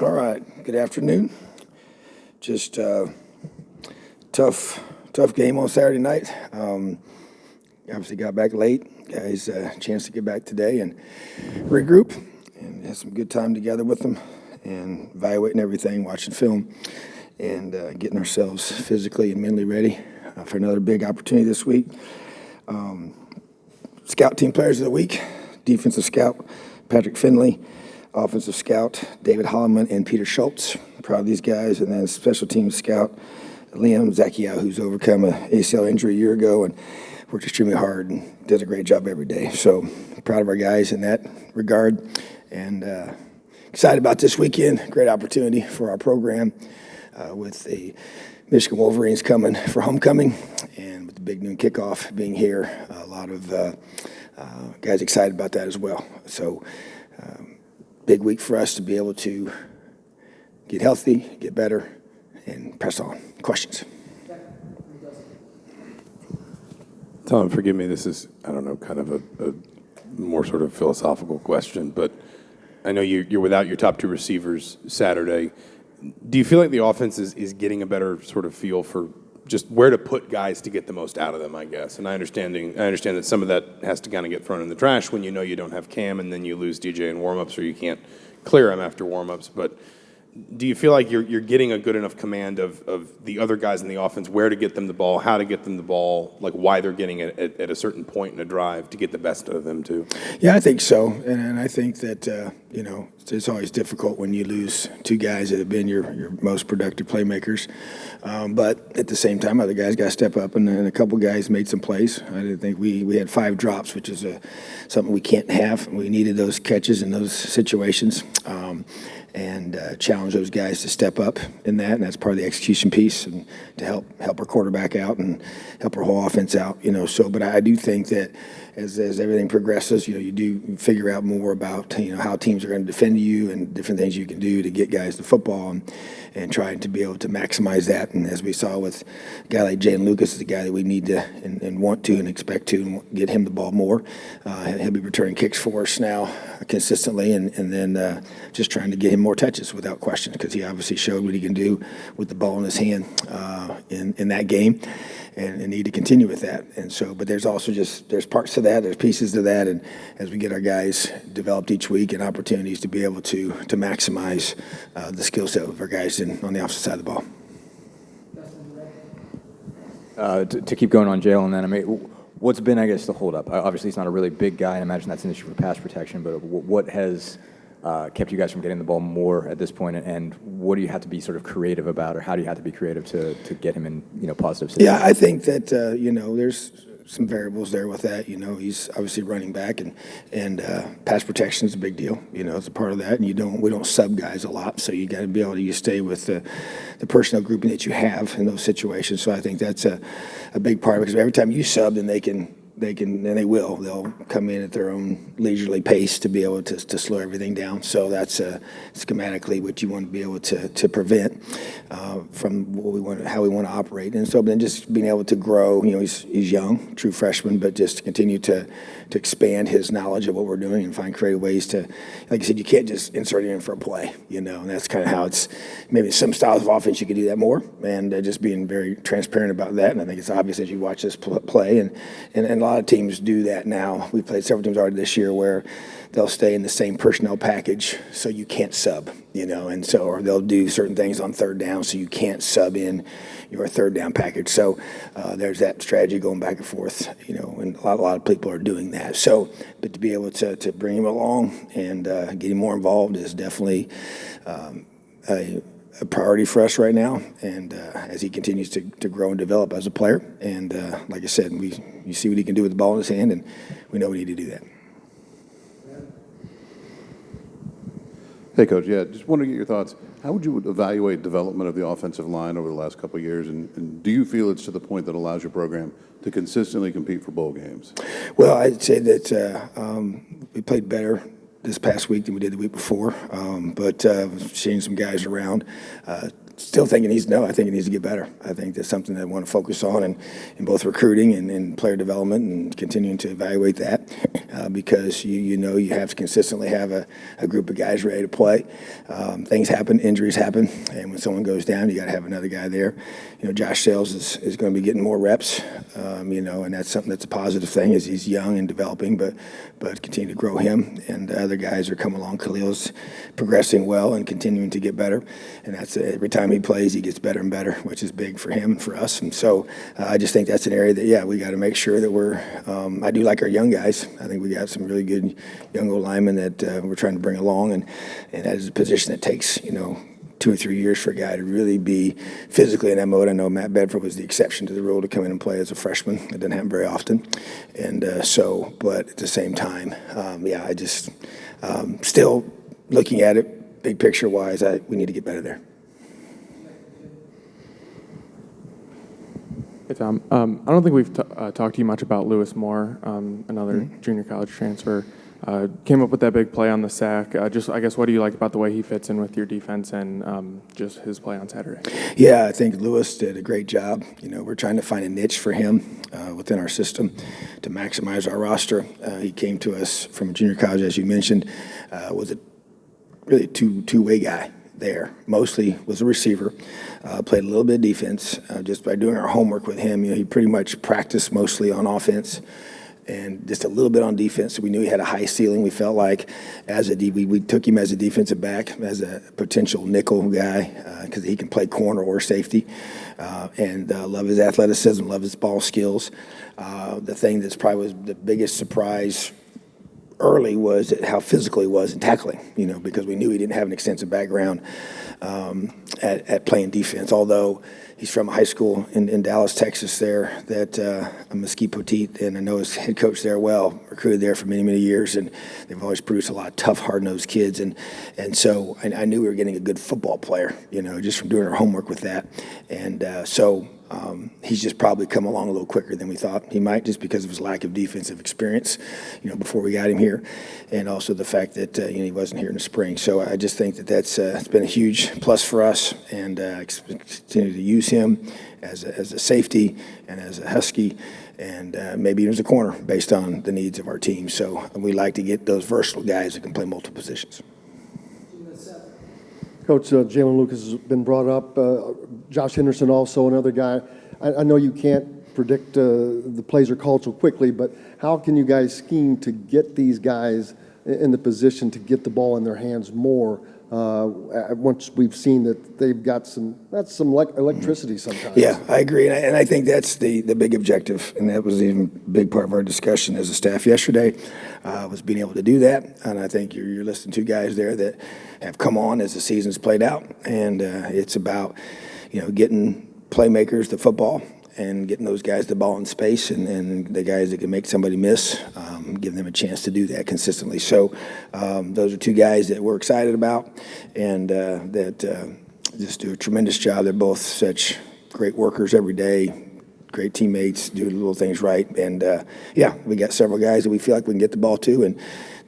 All right, good afternoon. Just tough game on Saturday night. Obviously got back late. Guys, a chance to get back today and regroup and had some good time together with them and evaluating everything, watching film, and getting ourselves physically and mentally ready for another big opportunity this week. Scout team players of the week, defensive scout Patrick Finley, offensive scout David Holloman and Peter Schultz. Proud of these guys. And then special teams scout Liam Zacchiao, who's overcome an ACL injury a year ago and worked extremely hard and does a great job every day. So proud of our guys in that regard, and excited about this weekend. Great opportunity for our program with the Michigan Wolverines coming for homecoming, and with the big noon kickoff being here, a lot of guys excited about that as well. So big week for us to be able to get healthy, get better, and press on. Questions? Tom, forgive me, this is, I don't know, kind of a more sort of philosophical question, but I know you're without your top two receivers Saturday. Do you feel like the offense is getting a better sort of feel for just where to put guys to get the most out of them, I guess? And I understand that some of that has to kind of get thrown in the trash when you know you don't have Cam and then you lose DJ in warmups or you can't clear him after warmups. But do you feel like you're getting a good enough command of the other guys in the offense, where to get them the ball, how to get them the ball, like why they're getting it at a certain point in a drive to get the best out of them too? Yeah, I think so. And I think that, it's always difficult when you lose two guys that have been your most productive playmakers. But at the same time, other guys got to step up, and a couple guys made some plays. I didn't think we had 5 drops, which is something we can't have. We needed those catches in those situations. And challenge those guys to step up in that, and that's part of the execution piece, and to help our quarterback out and help our whole offense out. So, but I do think that as everything progresses, you do figure out more about how teams are going to defend you and different things you can do to get guys the football and trying to be able to maximize that. And as we saw with a guy like Jalen Lucas, is a guy that we need to and want to and expect to and get him the ball more. He'll be returning kicks for us now consistently, and then just trying to get him more touches without question, because he obviously showed what he can do with the ball in his hand in that game, and need to continue with that. And so, but there's also there's parts to that, there's pieces to that, and as we get our guys developed each week and opportunities to be able to maximize the skill set of our guys on the opposite side of the ball. To keep going on Jalen, then, I mean, what's been, I guess, the holdup? Obviously, he's not a really big guy, and I imagine that's an issue for pass protection, but what has kept you guys from getting the ball more at this point, and what do you have to be sort of creative about, or how do you have to be creative to get him in positive situations? Yeah, I think that there's some variables there with that. He's obviously running back, and pass protection is a big deal. It's a part of that, and we don't sub guys a lot, so you got to be able to stay with the personnel grouping that you have in those situations. So I think that's a big part of it, because every time you sub, then they'll come in at their own leisurely pace to be able to slow everything down. So that's schematically what you want to be able to prevent from how we want to operate. And so then just being able to grow, he's young, true freshman, but just to continue to expand his knowledge of what we're doing and find creative ways to, like I said, you can't just insert him in for a play, and that's kind of how it's, maybe some styles of offense you could do that more, and just being very transparent about that. And I think it's obvious as you watch this play, and a lot of teams do that now. We've played several teams already this year where they'll stay in the same personnel package, so you can't sub, and so, or they'll do certain things on third down, so you can't sub in your third down package. So there's that strategy going back and forth, and a lot of people are doing that. So, but to be able to bring him along and get him more involved is definitely a priority for us right now, and as he continues to grow and develop as a player. And like I said, you see what he can do with the ball in his hand, and we know we need to do that. Hey, Coach. Yeah, just want to get your thoughts. How would you evaluate development of the offensive line over the last couple of years, and do you feel it's to the point that allows your program to consistently compete for bowl games? Well, I'd say that we played better this past week than we did the week before, but seeing some guys around, still think I think it needs to get better. I think that's something that I want to focus on in both recruiting and player development and continuing to evaluate that because you have to consistently have a group of guys ready to play. Things happen, injuries happen, and when someone goes down, you got to have another guy there. Josh Sales is going to be getting more reps, and that's something that's a positive thing as he's young and developing, but continue to grow him. And the other guys are coming along. Khalil's progressing well and continuing to get better, and that's every time he plays, he gets better and better, which is big for him and for us. And so I just think that's an area that, we got to make sure that we're I do like our young guys. I think we got some really good young old linemen that we're trying to bring along, and that is a position that takes, 2 or 3 years for a guy to really be physically in that mode. I know Matt Bedford was the exception to the rule to come in and play as a freshman. It doesn't happen very often. And but at the same time, I just still looking at it, big picture-wise, we need to get better there. Hey, Tom. I don't think we've talked to you much about Lewis Moore, another junior college transfer. Came up with that big play on the sack. I guess, what do you like about the way he fits in with your defense and just his play on Saturday? Yeah, I think Lewis did a great job. We're trying to find a niche for him within our system to maximize our roster. He came to us from junior college, as you mentioned, was a really two-way guy there. Mostly was a receiver, played a little bit of defense. Just by doing our homework with him, he pretty much practiced mostly on offense and just a little bit on defense. So we knew he had a high ceiling. We felt like we took him as a defensive back, as a potential nickel guy, because he can play corner or safety, and love his athleticism, love his ball skills. The thing that's probably was the biggest surprise early was how physical he was in tackling, because we knew he didn't have an extensive background at playing defense, although he's from a high school in Dallas, Texas there that Mesquite Petit, and I know his head coach there well, recruited there for many, many years, and they've always produced a lot of tough, hard-nosed kids, and so I knew we were getting a good football player, just from doing our homework with that, and he's just probably come along a little quicker than we thought he might, just because of his lack of defensive experience, before we got him here, and also the fact that he wasn't here in the spring. So I just think that's it's been a huge plus for us, and continue to use him as a safety and as a Husky, and maybe even as a corner based on the needs of our team. So we like to get those versatile guys that can play multiple positions. Coach, Jalen Lucas has been brought up. Josh Henderson also another guy. I know you can't predict the plays are called so quickly, but how can you guys scheme to get these guys in the position to get the ball in their hands more once we've seen that they've got some electricity sometimes? Yeah, I agree, and I think that's the big objective, and that was even a big part of our discussion as a staff yesterday, was being able to do that. And I think you're listening to guys there that have come on as the season's played out, and it's about getting playmakers the football and getting those guys the ball in space, and the guys that can make somebody miss, give them a chance to do that consistently. So those are two guys that we're excited about, and that just do a tremendous job. They're both such great workers every day, great teammates, do little things right. And, we got several guys that we feel like we can get the ball to, and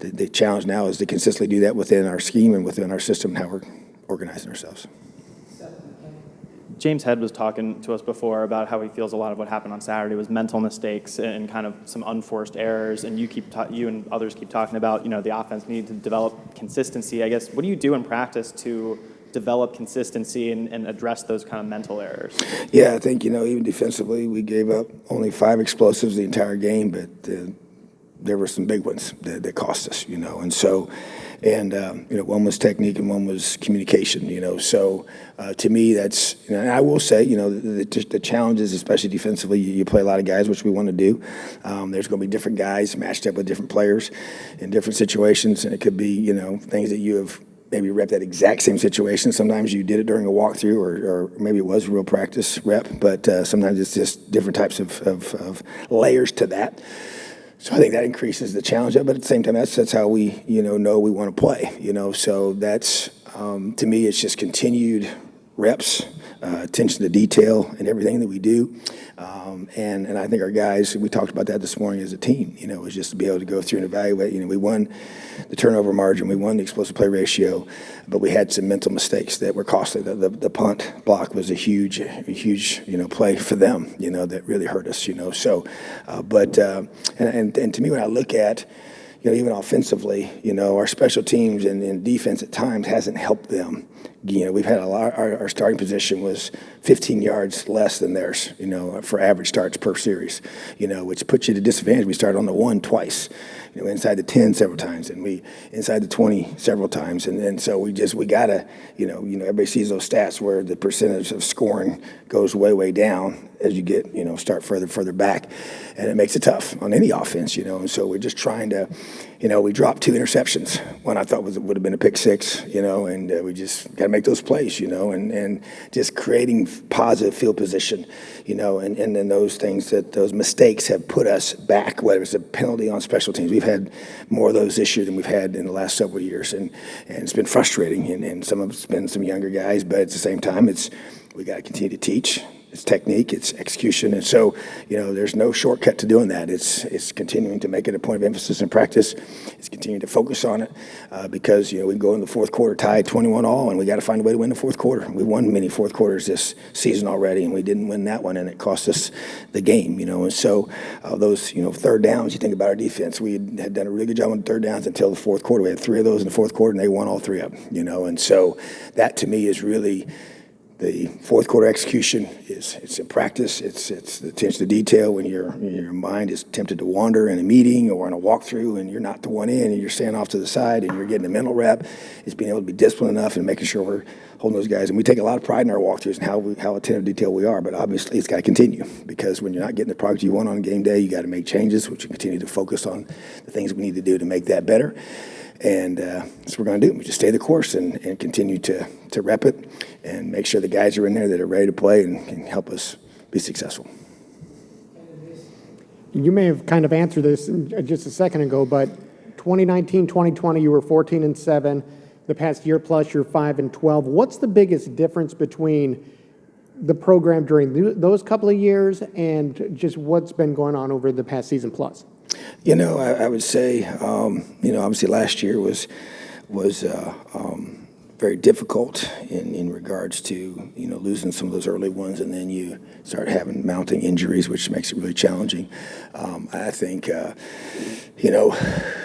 the challenge now is to consistently do that within our scheme and within our system and how we're organizing ourselves. James Head was talking to us before about how he feels a lot of what happened on Saturday was mental mistakes and kind of some unforced errors. And you and others keep talking about, the offense needing to develop consistency. I guess, what do you do in practice to develop consistency and address those kind of mental errors? Yeah, I think, even defensively, we gave up only 5 explosives the entire game, but there were some big ones that cost us, and so, one was technique and one was communication, so to me that's, and I will say, the challenges, especially defensively, you play a lot of guys, which we want to do. There's going to be different guys matched up with different players in different situations, and it could be, things that you have maybe rep that exact same situation. Sometimes you did it during a walkthrough, or maybe it was a real practice rep, but sometimes it's just different types of layers to that. So I think that increases the challenge, but at the same time, that's how we, know we want to play, so that's, to me, it's just continued reps attention to detail in everything that we do. And I think our guys, we talked about that this morning as a team, was just to be able to go through and evaluate. We won the turnover margin, we won the explosive play ratio, but we had some mental mistakes that were costly. The punt block was a huge, play for them, that really hurt us, So, and to me, when I look at, even offensively, our special teams and defense at times hasn't helped them. We've had our starting position was 15 yards less than theirs, for average starts per series, which puts you at a disadvantage. We started on the 1 twice, inside the 10 several times, and we inside the 20 several times. And so we gotta, everybody sees those stats where the percentage of scoring goes way down as you get, start further back. And it makes it tough on any offense, And so we're just trying to, we dropped 2 interceptions. One I thought would have been a pick 6, and we just got to make those plays, and just creating positive field position, and then those things those mistakes have put us back, whether it's a penalty on special teams. We've had more of those this year than we've had in the last several years, and it's been frustrating, and some of it's been some younger guys, but at the same time, we got to continue to teach. It's technique, it's execution, and so there's no shortcut to doing that. It's continuing to make it a point of emphasis in practice. It's continuing to focus on it because we go in the fourth quarter tied 21-all, and we got to find a way to win the fourth quarter. We won many fourth quarters this season already, and we didn't win that one, and it cost us the game. And so those third downs. You think about our defense. We had done a really good job on third downs until the fourth quarter. We had 3 of those in the fourth quarter, and they won all 3 of them. And so that to me is really. The fourth quarter execution it's in practice. It's the attention to detail when your mind is tempted to wander in a meeting or in a walkthrough and you're not the one in and you're staying off to the side and you're getting a mental rep. It's being able to be disciplined enough and making sure we're holding those guys. And we take a lot of pride in our walkthroughs and how attentive to detail we are. But obviously it's got to continue because when you're not getting the product you want on game day, you got to make changes, which we continue to focus on the things we need to do to make that better. And that's what we're going to do. We just stay the course and continue to rep it and make sure the guys are in there that are ready to play and can help us be successful. You may have kind of answered this just a second ago, but 2019, 2020, you were 14-7. The past year plus, you're 5-12. What's the biggest difference between the program during those couple of years and just what's been going on over the past season plus? I would say, obviously last year was very difficult in regards to, losing some of those early ones, and then you start having mounting injuries, which makes it really challenging. I think,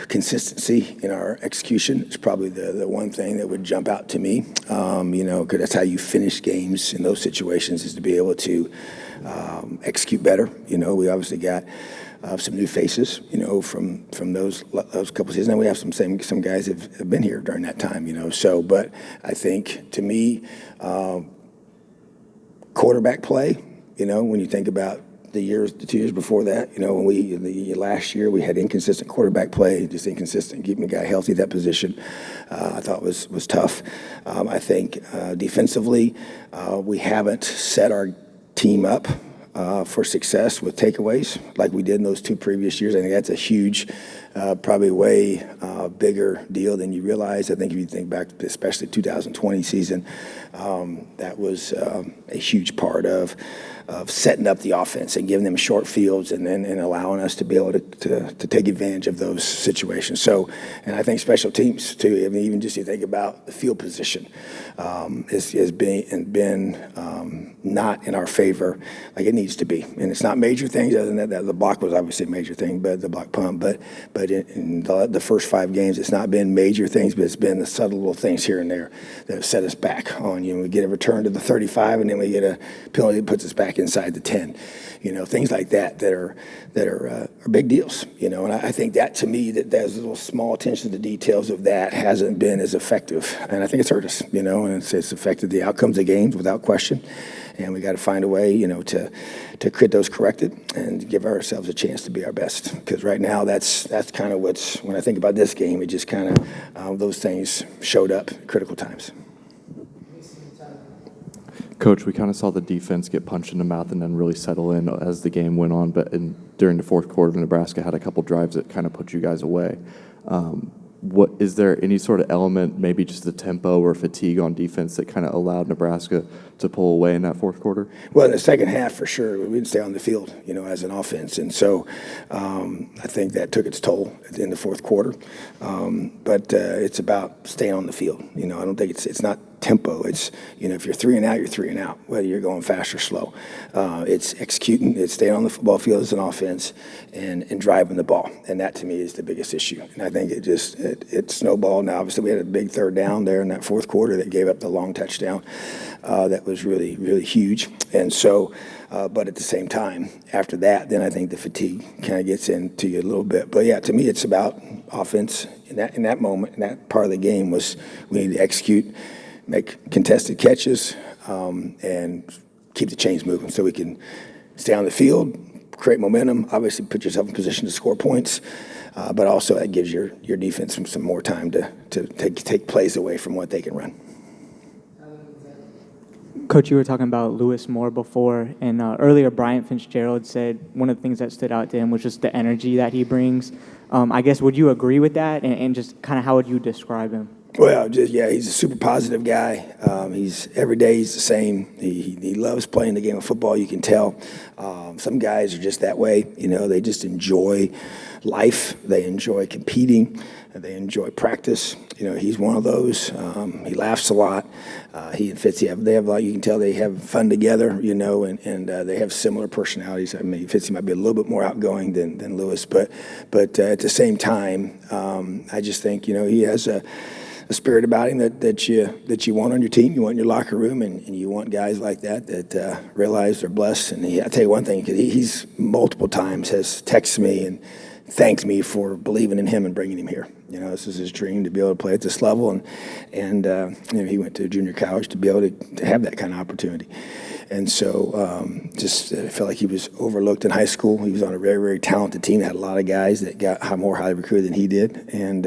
consistency in our execution is probably the one thing that would jump out to me, because that's how you finish games in those situations is to be able to execute better. We obviously got some new faces, from those couple of seasons. And we have some guys have been here during that time, So, but I think to me, quarterback play, when you think about the 2 years before that, when last year we had inconsistent quarterback play, just inconsistent, keeping the guy healthy at that position, I thought was tough. I think defensively, we haven't set our team up for success with takeaways like we did in those 2 previous years. I think that's a huge, probably way bigger deal than you realize. I think if you think back, especially 2020 season, that was a huge part of setting up the offense and giving them short fields and allowing us to be able to take advantage of those situations. So, and I think special teams too, even just you think about the field position has been not in our favor like it needs to be. And it's not major things other than that the block was obviously a major thing, but the block pump, but in the first 5 games, it's not been major things, but it's been the subtle little things here and there that have set us back on, we get a return to the 35 and then we get a penalty that puts us back inside the 10, things like that are big deals, and I think that to me, that there's little small attention to details of that hasn't been as effective. And I think it's hurt us, and it's affected the outcomes of games without question. And we got to find a way, to get those corrected and give ourselves a chance to be our best. Because right now, that's kind of when I think about this game, it just kind of, those things showed up at critical times. Coach, we kind of saw the defense get punched in the mouth and then really settle in as the game went on. But during the fourth quarter, Nebraska had a couple drives that kind of put you guys away. what is there any sort of element, maybe just the tempo or fatigue on defense that kind of allowed Nebraska to pull away in that fourth quarter? Well, in the second half, for sure, we didn't stay on the field, as an offense. And so I think that took its toll in the fourth quarter. But it's about staying on the field. I don't think it's not tempo. It's, if you're 3 and out, you're 3 and out, whether you're going fast or slow. It's executing, it's staying on the football field as an offense and driving the ball. And that, to me, is the biggest issue. And I think it snowballed. Now, obviously, we had a big third down there in that fourth quarter that gave up the long touchdown. That was really, really huge. And so, but at the same time, after that, then I think the fatigue kind of gets into you a little bit. But yeah, to me, it's about offense in that moment, in that part of the game was we need to execute, make contested catches, and keep the chains moving so we can stay on the field, create momentum, obviously put yourself in position to score points, but also that gives your defense some more time to take plays away from what they can run. Coach, you were talking about Lewis Moore before, and earlier Bryant Fitzgerald said one of the things that stood out to him was just the energy that he brings. I guess, would you agree with that, and just kind of how would you describe him? Well, he's a super positive guy. Every day he's the same. He loves playing the game of football, you can tell. Some guys are just that way, they just enjoy life. They enjoy competing. They enjoy practice. He's one of those. He laughs a lot. He and Fitzy you can tell they have fun together, and they have similar personalities. I mean, Fitzy might be a little bit more outgoing than Lewis, but at the same time, I just think, he has a spirit about him that you want on your team, you want in your locker room, and you want guys like that realize they're blessed. And I'll tell you one thing, he's multiple times has texted me and thanked me for believing in him and bringing him here. This is his dream to be able to play at this level, and he went to junior college to be able to have that kind of opportunity. And so I felt like he was overlooked in high school. He was on a very, very talented team. Had a lot of guys that got more highly recruited than he did. And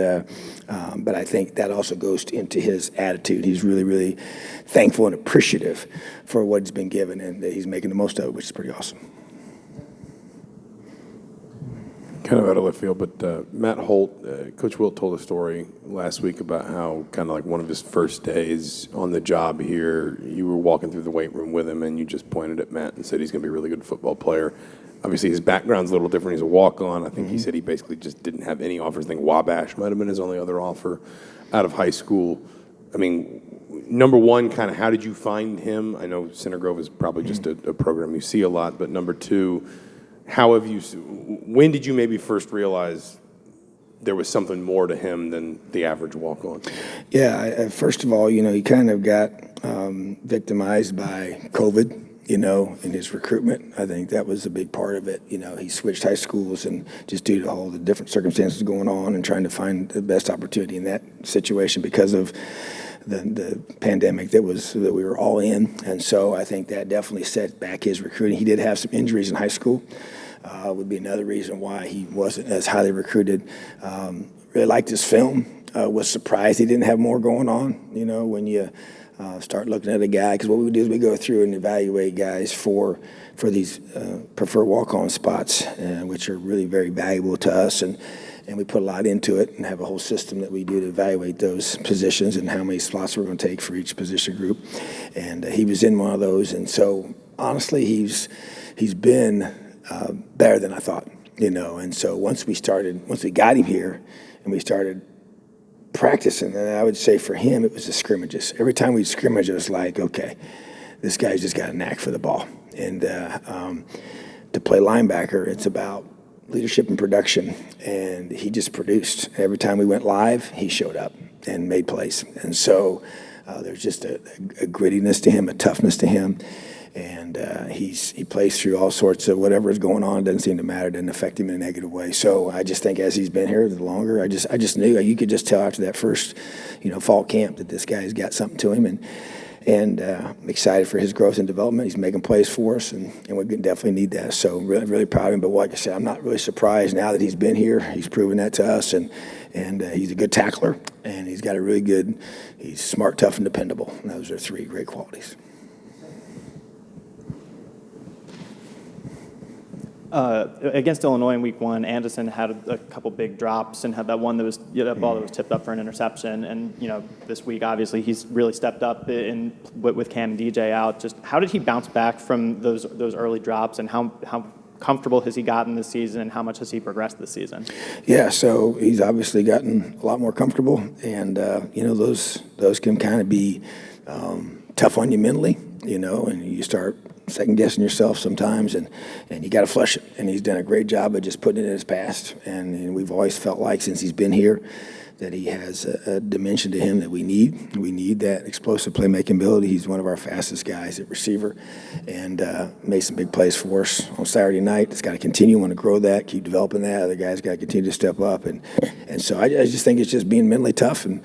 but I think that also goes into his attitude. He's really, really thankful and appreciative for what he's been given, and that he's making the most of it, which is pretty awesome. Kind of out of left field, but Matt Holt, Coach Wilt told a story last week about how kind of like one of his first days on the job here, you were walking through the weight room with him and you just pointed at Matt and said he's going to be a really good football player. Obviously, his background's a little different. He's a walk-on. I think he said he basically just didn't have any offers. I think Wabash might have been his only other offer out of high school. I mean, number one, kind of how did you find him? I know Center Grove is probably just a program you see a lot, but number two, when did you maybe first realize there was something more to him than the average walk-on? Yeah, first of all, he kind of got victimized by COVID, in his recruitment. I think that was a big part of it. He switched high schools and just due to all the different circumstances going on and trying to find the best opportunity in that situation because of the pandemic that we were all in. And so I think that definitely set back his recruiting. He did have some injuries in high school. Would be another reason why he wasn't as highly recruited. Really liked his film. Was surprised he didn't have more going on, when you start looking at a guy. Because what we do is we go through and evaluate guys for these preferred walk-on spots, which are really very valuable to us. And we put a lot into it and have a whole system that we do to evaluate those positions and how many slots we're going to take for each position group. And he was in one of those. And so, honestly, he's been better than I thought, And so once we got him here and we started practicing, and I would say for him it was the scrimmages. Every time we'd scrimmage, it was like, okay, this guy's just got a knack for the ball. And to play linebacker, it's about leadership and production, and he just produced. Every time we went live, he showed up and made plays. And so there's just a grittiness to him, a toughness to him, and he plays through all sorts of whatever is going on. It doesn't seem to matter, doesn't affect him in a negative way. So I just think as he's been here the longer, I just knew, you could just tell after that first fall camp that this guy's got something to him, and I'm excited for his growth and development. He's making plays for us, and we definitely need that. So really, really proud of him. But like I said, I'm not really surprised now that he's been here. He's proven that to us, and he's a good tackler, and he's smart, tough, and dependable. And those are three great qualities. Against Illinois in week 1, Anderson had a couple big drops and had that one that was that ball that was tipped up for an interception. And this week, obviously, he's really stepped up with Cam and DJ out. Just how did he bounce back from those early drops, and how comfortable has he gotten this season, and how much has he progressed this season? Yeah, so he's obviously gotten a lot more comfortable, and those can kind of be tough on you mentally, and you start second guessing yourself sometimes, and you got to flush it. And he's done a great job of just putting it in his past. And we've always felt like since he's been here that he has a dimension to him that we need. We need that explosive playmaking ability. He's one of our fastest guys at receiver, and made some big plays for us on Saturday night. It's got to continue. Want to grow that, keep developing that. Other guys got to continue to step up, and so I just think it's just being mentally tough and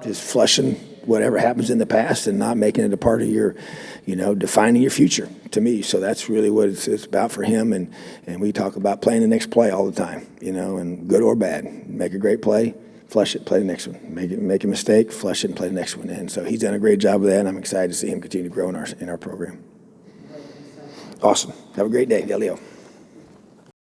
just flushing whatever happens in the past and not making it a part of your, defining your future to me. So that's really what it's about for him. And we talk about playing the next play all the time, and good or bad. Make a great play, flush it, play the next one. Make a mistake, flush it, and play the next one. And so he's done a great job of that, and I'm excited to see him continue to grow in our program. Awesome. Have a great day, Delio.